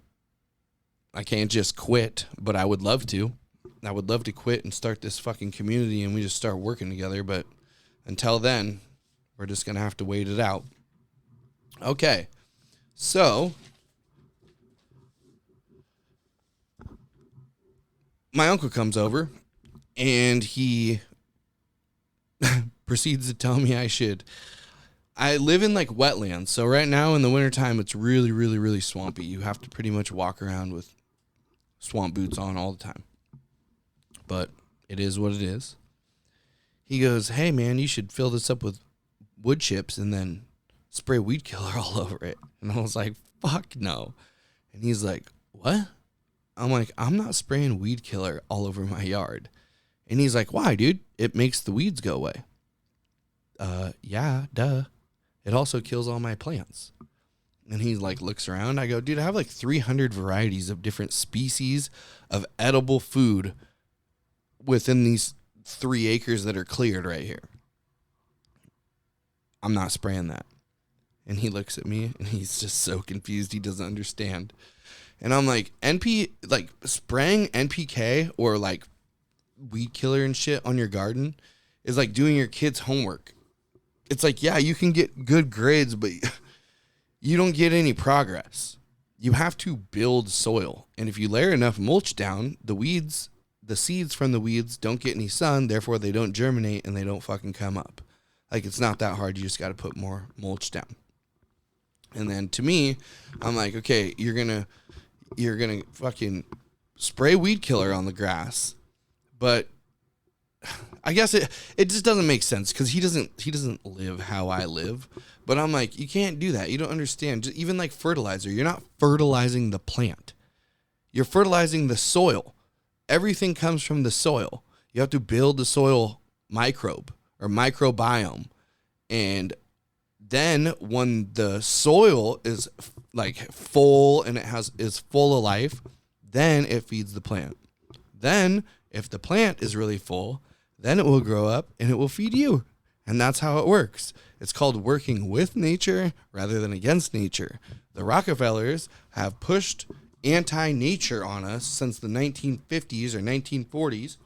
can't just quit, but I would love to. I would love to quit and start this fucking community and we just start working together. But until then, we're just going to have to wait it out. Okay. So my uncle comes over and he proceeds to tell me I live in like wetlands. So right now in the wintertime, it's really, really, really swampy. You have to pretty much walk around with swamp boots on all the time. But it is what it is. He goes, hey man, you should fill this up with wood chips and then spray weed killer all over it. And I was like, fuck no. And he's like, what? I'm like, I'm not spraying weed killer all over my yard. And he's like, why, dude? It makes the weeds go away. Yeah, duh. It also kills all my plants. And he like looks around. I go, dude, I have like 300 varieties of different species of edible food within these 3 acres that are cleared right here. I'm not spraying that. And he looks at me and he's just so confused. He doesn't understand. And I'm like, spraying NPK or like weed killer and shit on your garden is like doing your kids' homework. It's like, yeah, you can get good grades, but you don't get any progress. You have to build soil. And if you layer enough mulch down, the seeds from the weeds don't get any sun, therefore they don't germinate and they don't fucking come up. Like, it's not that hard. You just got to put more mulch down. And then to me, I'm like, okay, you're going to fucking spray weed killer on the grass. But I guess it just doesn't make sense because he doesn't live how I live. But I'm like, you can't do that. You don't understand. Just even like fertilizer, you're not fertilizing the plant. You're fertilizing the soil. Everything comes from the soil. You have to build the soil microbe or microbiome. And then when the soil is like full and is full of life, then it feeds the plant. Then if the plant is really full, then it will grow up and it will feed you. And that's how it works. It's called working with nature rather than against nature. The Rockefellers have pushed anti-nature on us since the 1950s or 1940s.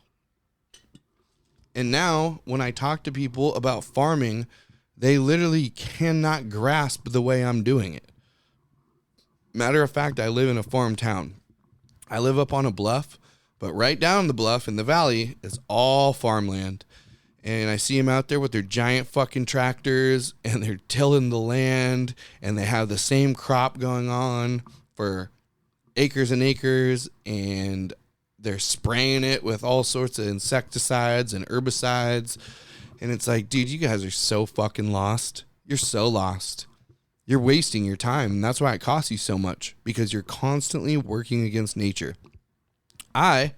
And now when I talk to people about farming, They literally cannot grasp the way I'm doing it. Matter of fact, I live in a farm town. I live up on a bluff, but right down the bluff in the valley is all farmland. And I see them out there with their giant fucking tractors, and they're tilling the land, and they have the same crop going on for acres and acres, and they're spraying it with all sorts of insecticides and herbicides. And it's like, dude, you guys are so fucking lost. You're so lost. You're wasting your time. And that's why it costs you so much, because you're constantly working against nature. I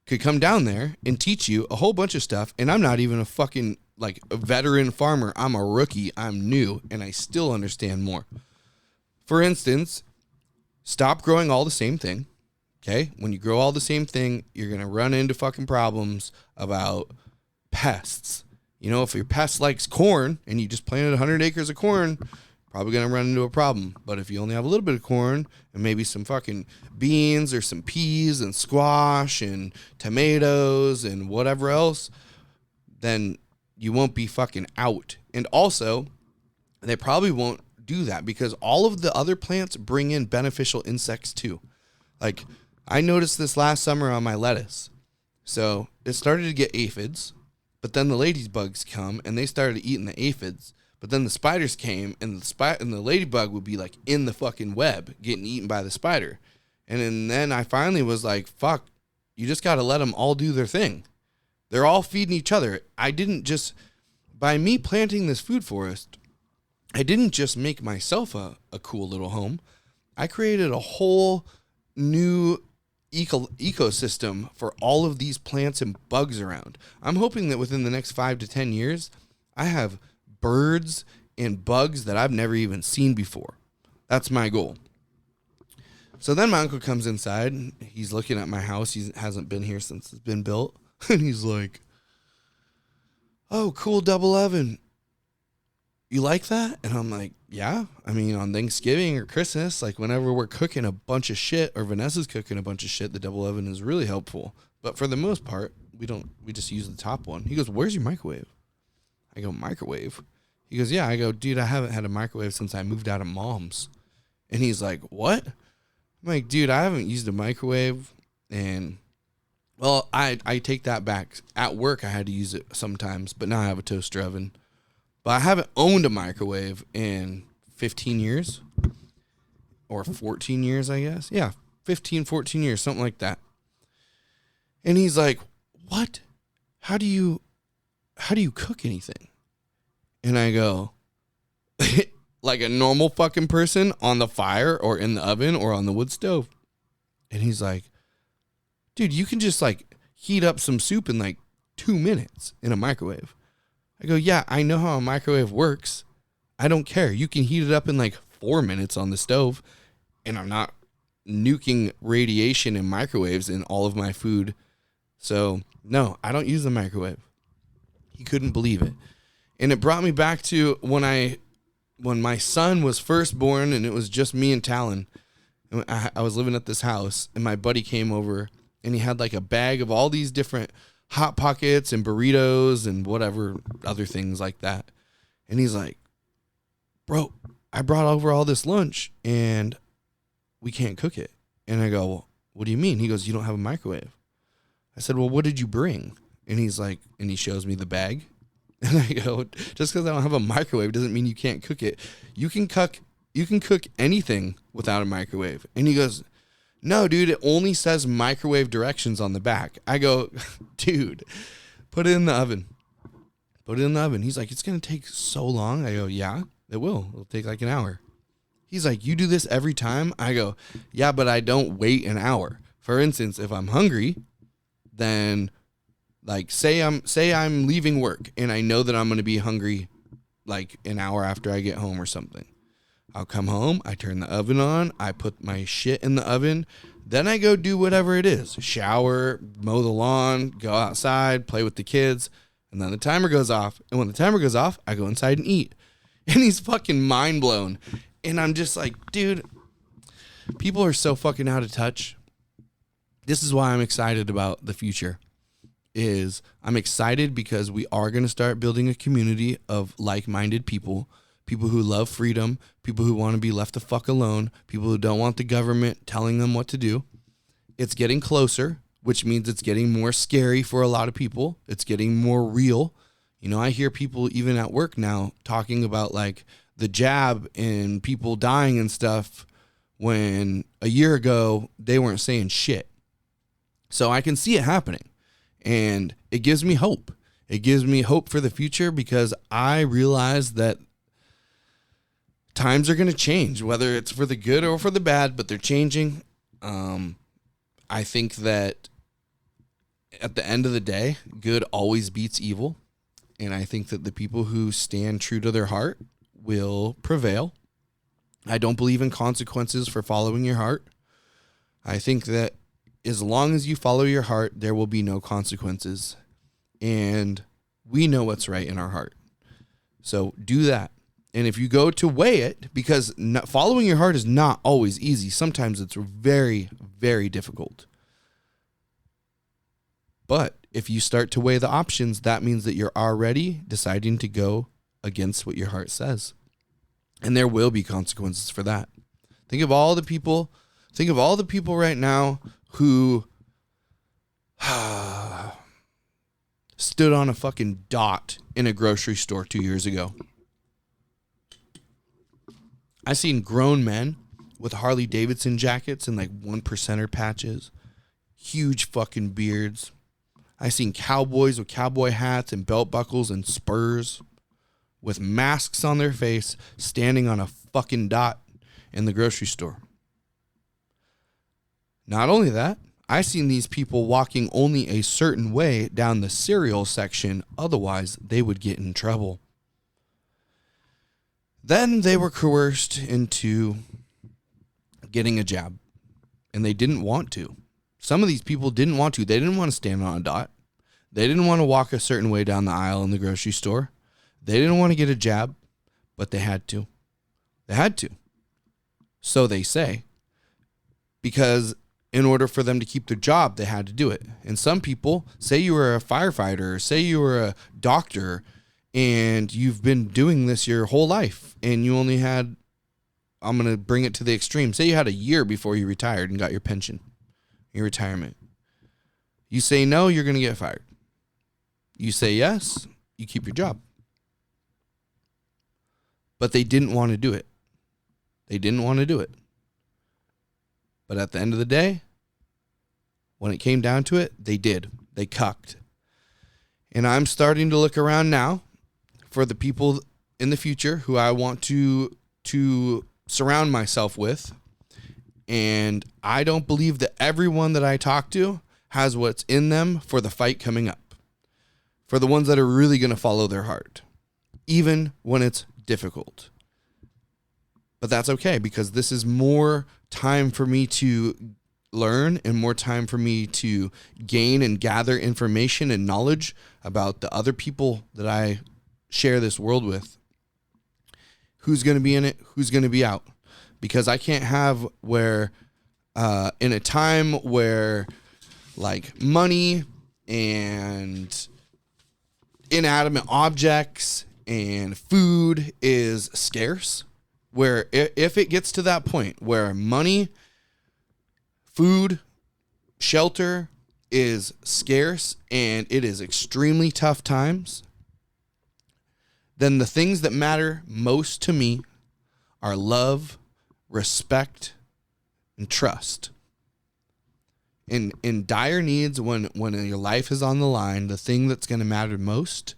could come down there and teach you a whole bunch of stuff, and I'm not even a fucking like a veteran farmer. I'm a rookie. I'm new, and I still understand more. For instance, stop growing all the same thing. Okay? When you grow all the same thing, you're going to run into fucking problems about pests. You know, if your pest likes corn and you just planted 100 acres of corn, probably going to run into a problem. But if you only have a little bit of corn and maybe some fucking beans or some peas and squash and tomatoes and whatever else, then you won't be fucking out. And also, they probably won't do that because all of the other plants bring in beneficial insects too. Like, I noticed this last summer on my lettuce. So it started to get aphids, but then the ladybugs come and they started eating the aphids. But then the spiders came, and the ladybug would be like in the fucking web getting eaten by the spider. And then I finally was like, fuck, you just got to let them all do their thing. They're all feeding each other. I didn't just, by me planting this food forest, I didn't just make myself a cool little home. I created a whole new ecosystem for all of these plants and bugs around. I'm hoping that within the next 5 to 10 years, I have birds and bugs that I've never even seen before. That's my goal. So then my uncle comes inside, and he's looking at my house. He hasn't been here since it's been built. And he's like, oh, cool double oven. You like that? And I'm like, yeah. I mean, on Thanksgiving or Christmas, like whenever we're cooking a bunch of shit or Vanessa's cooking a bunch of shit, the double oven is really helpful. But for the most part, we just use the top one. He goes, where's your microwave? I go, microwave? He goes, yeah. I go, dude, I haven't had a microwave since I moved out of mom's. And he's like, what? I'm like, dude, I haven't used a microwave. And, well, I take that back. At work, I had to use it sometimes, but now I have a toaster oven. But I haven't owned a microwave in 15 years. Or 14 years, I guess. Yeah, 15, 14 years, something like that. And he's like, what? How do you cook anything? And I go, like a normal fucking person on the fire or in the oven or on the wood stove. And he's like, dude, you can just like heat up some soup in like 2 minutes in a microwave. I go, yeah, I know how a microwave works. I don't care. You can heat it up in like 4 minutes on the stove. And I'm not nuking radiation in microwaves in all of my food. So no, I don't use the microwave. He couldn't believe it. And it brought me back to when my son was first born and it was just me and Talon. I was living at this house and my buddy came over and he had like a bag of all these different Hot Pockets and burritos and whatever other things like that. And he's like, bro, I brought over all this lunch and we can't cook it. And I go, well, what do you mean? He goes, you don't have a microwave. I said, well, what did you bring? And he's like, and he shows me the bag. And I go, just because I don't have a microwave doesn't mean you can't cook it. You can cook anything without a microwave. And he goes, no, dude, it only says microwave directions on the back. I go, dude, put it in the oven. Put it in the oven. He's like, it's going to take so long. I go, yeah, it will. It'll take like an hour. He's like, you do this every time? I go, yeah, but I don't wait an hour. For instance, if I'm hungry, then like say I'm leaving work and I know that I'm going to be hungry like an hour after I get home or something. I'll come home, I turn the oven on, I put my shit in the oven, then I go do whatever it is. Shower, mow the lawn, go outside, play with the kids, and then the timer goes off. And when the timer goes off, I go inside and eat. And he's fucking mind blown. And I'm just like, dude, people are so fucking out of touch. This is why I'm excited about the future. is I'm excited because we are going to start building a community of like-minded people who love freedom, people who want to be left the fuck alone, people who don't want the government telling them what to do. It's getting closer, which means it's getting more scary for a lot of people. It's getting more real. You know, I hear people even at work now talking about like the jab and people dying and stuff when a year ago they weren't saying shit. So I can see it happening, and it gives me hope. It gives me hope for the future because I realize that times are going to change, whether it's for the good or for the bad, but they're changing. I think that at the end of the day, good always beats evil. And I think that the people who stand true to their heart will prevail. I don't believe in consequences for following your heart. I think that as long as you follow your heart, there will be no consequences. And we know what's right in our heart. So do that. And if you go to weigh it, because following your heart is not always easy. Sometimes it's very, very difficult. But if you start to weigh the options, that means that you're already deciding to go against what your heart says. And there will be consequences for that. Think of all the people right now who stood on a fucking dot in a grocery store 2 years ago. I seen grown men with Harley Davidson jackets and like 1%er patches, huge fucking beards. I seen cowboys with cowboy hats and belt buckles and spurs with masks on their face standing on a fucking dot in the grocery store. Not only that, I seen these people walking only a certain way down the cereal section, otherwise they would get in trouble. Then they were coerced into getting a jab, and they didn't want to. Some of these people didn't want to. They didn't want to stand on a dot. They didn't want to walk a certain way down the aisle in the grocery store. They didn't want to get a jab, but they had to. They had to. So they say. Because in order for them to keep their job, they had to do it. And some people, say you were a firefighter, or say you were a doctor, and you've been doing this your whole life, and you only had, I'm going to bring it to the extreme. Say you had a year before you retired and got your pension, your retirement. You say no, you're going to get fired. You say yes, you keep your job. But they didn't want to do it. They didn't want to do it. But at the end of the day, when it came down to it, they did. They cucked. And I'm starting to look around now for the people in the future who I want to surround myself with. And I don't believe that everyone that I talk to has what's in them for the fight coming up. For the ones that are really going to follow their heart, even when it's difficult. But that's okay, because this is more time for me to learn and more time for me to gain and gather information and knowledge about the other people that I share this world with. Who's going to be in it? Who's going to be out? Because I can't have where in a time where like money and inanimate objects and food is scarce, where if it gets to that point where money, food, shelter is scarce and it is extremely tough times, then the things that matter most to me are love, respect, and trust. In dire needs, when your life is on the line, the thing that's going to matter most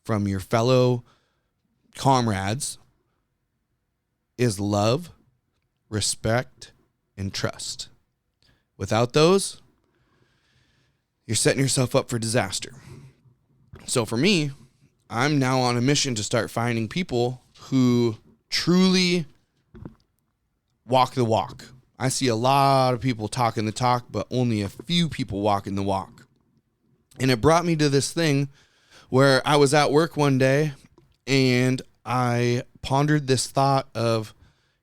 from your fellow comrades is love, respect, and trust. Without those, you're setting yourself up for disaster. So for me, I'm now on a mission to start finding people who truly walk the walk. I see a lot of people talking the talk, but only a few people walking the walk. And it brought me to this thing where I was at work one day and I pondered this thought of,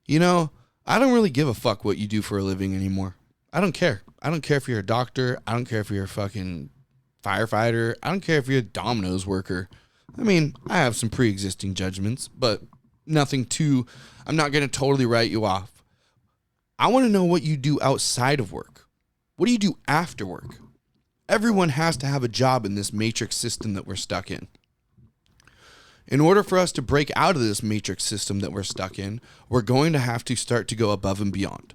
you know, I don't really give a fuck what you do for a living anymore. I don't care. I don't care if you're a doctor. I don't care if you're a fucking firefighter. I don't care if you're a Domino's worker. I mean, I have some pre-existing judgments, but nothing too, I'm not going to totally write you off. I want to know what you do outside of work. What do you do after work? Everyone has to have a job in this matrix system that we're stuck in. In order for us to break out of this matrix system that we're stuck in, we're going to have to start to go above and beyond.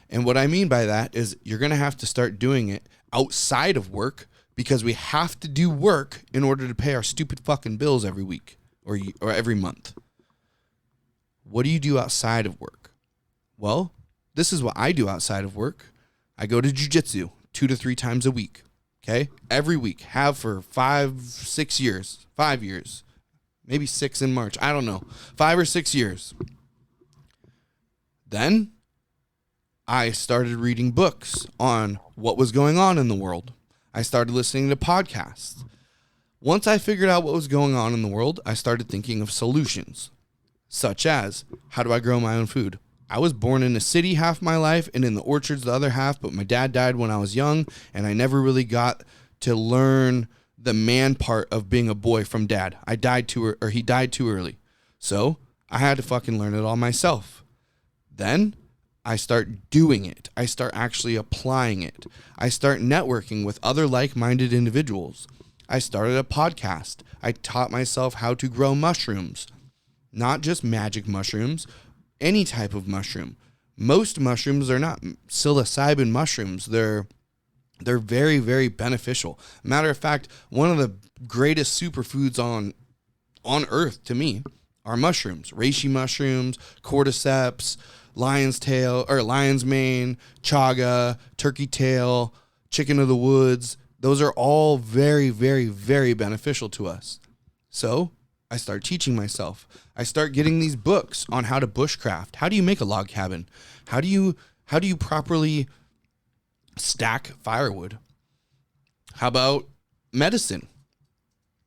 And what I mean by that is you're going to have to start doing it outside of work, because we have to do work in order to pay our stupid fucking bills every week or every month. What do you do outside of work? Well, this is what I do outside of work. I go to jiu-jitsu 2 to 3 times a week. Okay? Every week. Have for 5 years. Maybe 6 in March. I don't know. 5 or 6 years. Then I started reading books on what was going on in the world. I started listening to podcasts. Once I figured out what was going on in the world, I started thinking of solutions, such as, how do I grow my own food? I was born in a city half my life and in the orchards the other half, but my dad died when I was young, and I never really got to learn the man part of being a boy from dad. He died too early. So I had to fucking learn it all myself. Then I start doing it. I start actually applying it. I start networking with other like-minded individuals. I started a podcast. I taught myself how to grow mushrooms. Not just magic mushrooms, any type of mushroom. Most mushrooms are not psilocybin mushrooms. They're very, very beneficial. Matter of fact, one of the greatest superfoods on earth to me are mushrooms. Reishi mushrooms, cordyceps, lion's mane, chaga, turkey tail, chicken of the woods. Those are all very, very, very beneficial to us. So I start teaching myself. I start getting these books on how to bushcraft. How do you make a log cabin? How do you properly stack firewood? How about medicine?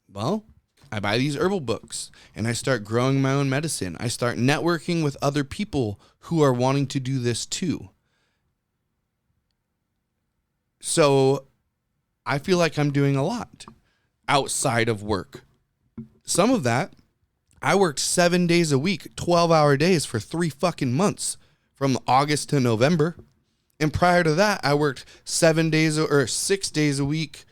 Well, I buy these herbal books and I start growing my own medicine. I start networking with other people who are wanting to do this too. So I feel like I'm doing a lot outside of work. Some of that, I worked 7 days a week, 12-hour days for 3 fucking months from August to November. And prior to that, I worked 6 days a week,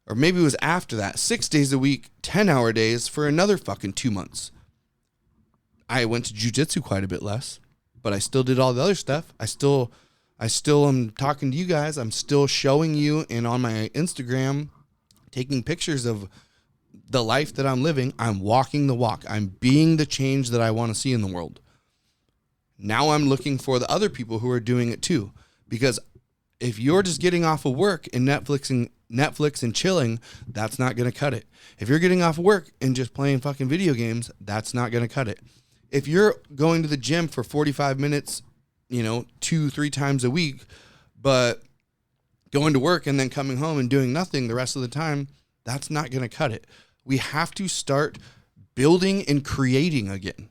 or maybe it was after that, 6 days a week, 10-hour days for another fucking 2 months. I went to jiu-jitsu quite a bit less, but I still did all the other stuff. I still am talking to you guys. I'm still showing you, and on my Instagram, taking pictures of the life that I'm living. I'm walking the walk. I'm being the change that I want to see in the world. Now I'm looking for the other people who are doing it too. Because if you're just getting off of work and Netflix and chilling, that's not going to cut it. If you're getting off of work and just playing fucking video games, that's not going to cut it. If you're going to the gym for 45 minutes, 2-3 times a week, but going to work and then coming home and doing nothing the rest of the time, that's not going to cut it. We have to start building and creating again.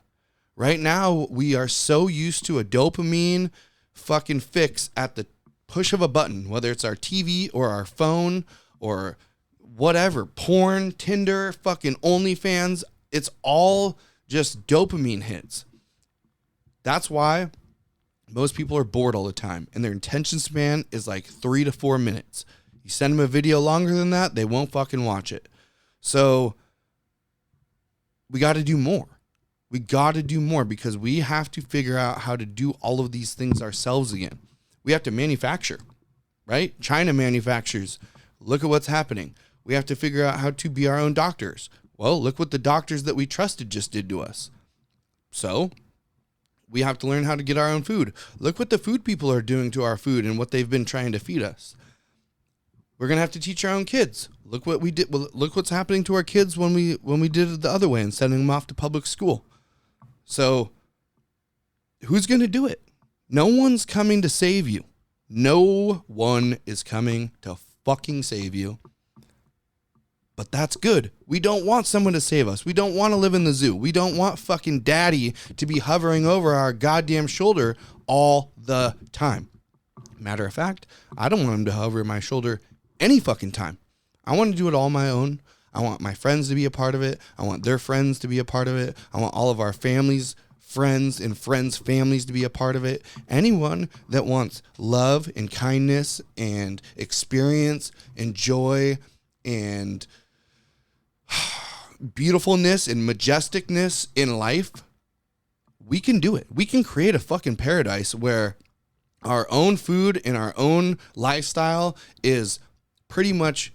Right now, we are so used to a dopamine fucking fix at the push of a button, whether it's our TV or our phone or whatever, porn, Tinder, fucking OnlyFans. It's all just dopamine hits. That's why most people are bored all the time, and their attention span is like 3 to 4 minutes. You send them a video longer than that, they won't fucking watch it. So we got to do more. We got to do more because we have to figure out how to do all of these things ourselves again. We have to manufacture, right? China manufactures. Look at what's happening. We have to figure out how to be our own doctors. Well, look what the doctors that we trusted just did to us. So we have to learn how to get our own food. Look what the food people are doing to our food and what they've been trying to feed us. We're going to have to teach our own kids. Look what we did. Look what's happening to our kids when we did it the other way and sending them off to public school. So who's going to do it? No one's coming to save you. No one is coming to fucking save you. But that's good. We don't want someone to save us. We don't want to live in the zoo. We don't want fucking daddy to be hovering over our goddamn shoulder all the time. Matter of fact, I don't want him to hover my shoulder any fucking time. I want to do it all on my own. I want my friends to be a part of it. I want their friends to be a part of it. I want all of our families, friends, and friends' families to be a part of it. Anyone that wants love and kindness and experience and joy and beautifulness and majesticness in life, we can do it. We can create a fucking paradise where our own food and our own lifestyle is pretty much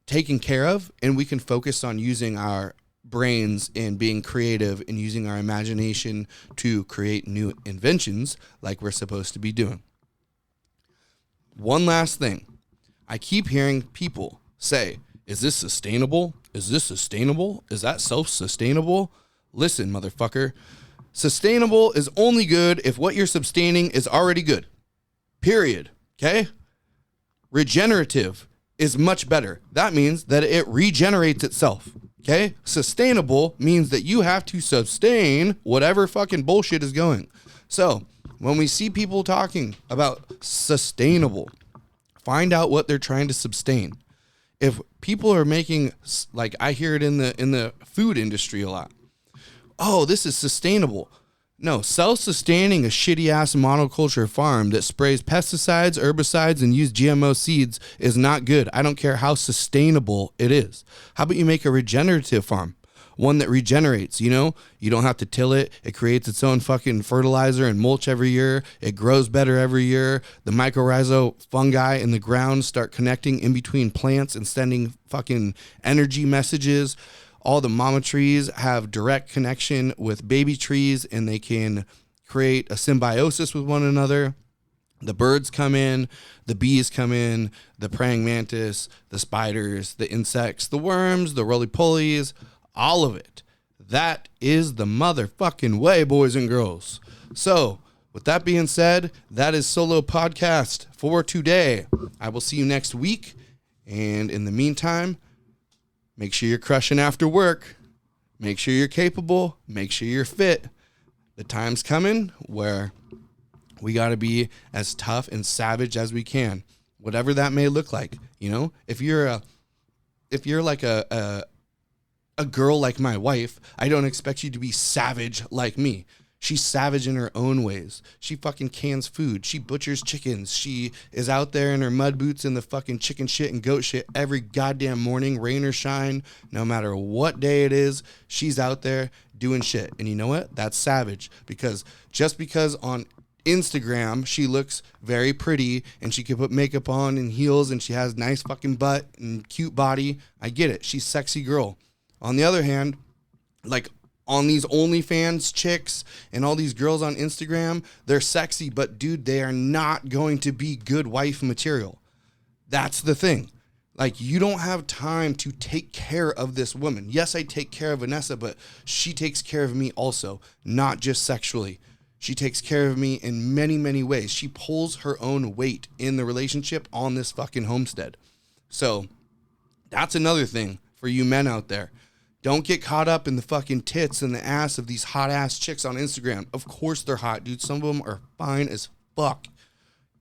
taken care of, and we can focus on using our brains and being creative and using our imagination to create new inventions like we're supposed to be doing. One last thing. I keep hearing people say, is this sustainable? Is this sustainable? Is that self-sustainable? Listen, motherfucker. Sustainable is only good if what you're sustaining is already good. Period. Okay? Regenerative is much better. That means that it regenerates itself. Okay? Sustainable means that you have to sustain whatever fucking bullshit is going. So when we see people talking about sustainable, find out what they're trying to sustain. If people are making, like I hear it in the food industry a lot. Oh, this is sustainable. No, self-sustaining a shitty-ass monoculture farm that sprays pesticides, herbicides, and uses GMO seeds is not good. I don't care how sustainable it is. How about you make a regenerative farm? One that regenerates, you know? You don't have to till it. It creates its own fucking fertilizer and mulch every year. It grows better every year. The mycorrhizal fungi in the ground start connecting in between plants and sending fucking energy messages. All the mama trees have direct connection with baby trees, and they can create a symbiosis with one another. The birds come in, the bees come in, the praying mantis, the spiders, the insects, the worms, the roly-polies, all of it. That is the motherfucking way, boys and girls. So, with that being said, that is Solo Podcast for today. I will see you next week, and in the meantime, make sure you're crushing after work. Make sure you're capable. Make sure you're fit. The time's coming where we got to be as tough and savage as we can, whatever that may look like. You know, if you're like a girl like my wife, I don't expect you to be savage like me. She's savage in her own ways. She fucking cans food. She butchers chickens. She is out there in her mud boots in the fucking chicken shit and goat shit every goddamn morning, rain or shine, no matter what day it is, she's out there doing shit. And you know what? That's savage, because just because on Instagram she looks very pretty and she can put makeup on and heels and she has nice fucking butt and cute body, I get it. She's a sexy girl. On the other hand, like on these OnlyFans chicks and all these girls on Instagram, they're sexy, but dude, they are not going to be good wife material. That's the thing. Like, you don't have time to take care of this woman. Yes, I take care of Vanessa, but she takes care of me also, not just sexually. She takes care of me in many, many ways. She pulls her own weight in the relationship on this fucking homestead. So that's another thing for you men out there. Don't get caught up in the fucking tits and the ass of these hot ass chicks on Instagram. Of course they're hot, dude. Some of them are fine as fuck.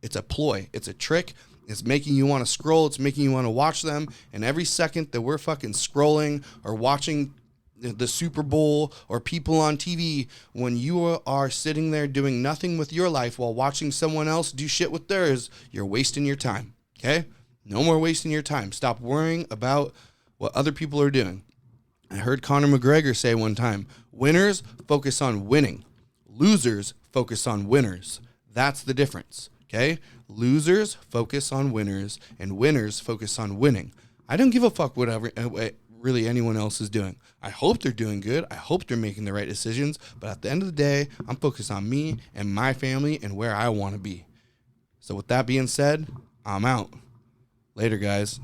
It's a ploy. It's a trick. It's making you want to scroll. It's making you want to watch them. And every second that we're fucking scrolling or watching the Super Bowl or people on TV, when you are sitting there doing nothing with your life while watching someone else do shit with theirs, you're wasting your time. Okay? No more wasting your time. Stop worrying about what other people are doing. I heard Conor McGregor say one time, winners focus on winning. Losers focus on winners. That's the difference, okay? Losers focus on winners, and winners focus on winning. I don't give a fuck whatever really anyone else is doing. I hope they're doing good. I hope they're making the right decisions. But at the end of the day, I'm focused on me and my family and where I want to be. So with that being said, I'm out. Later, guys.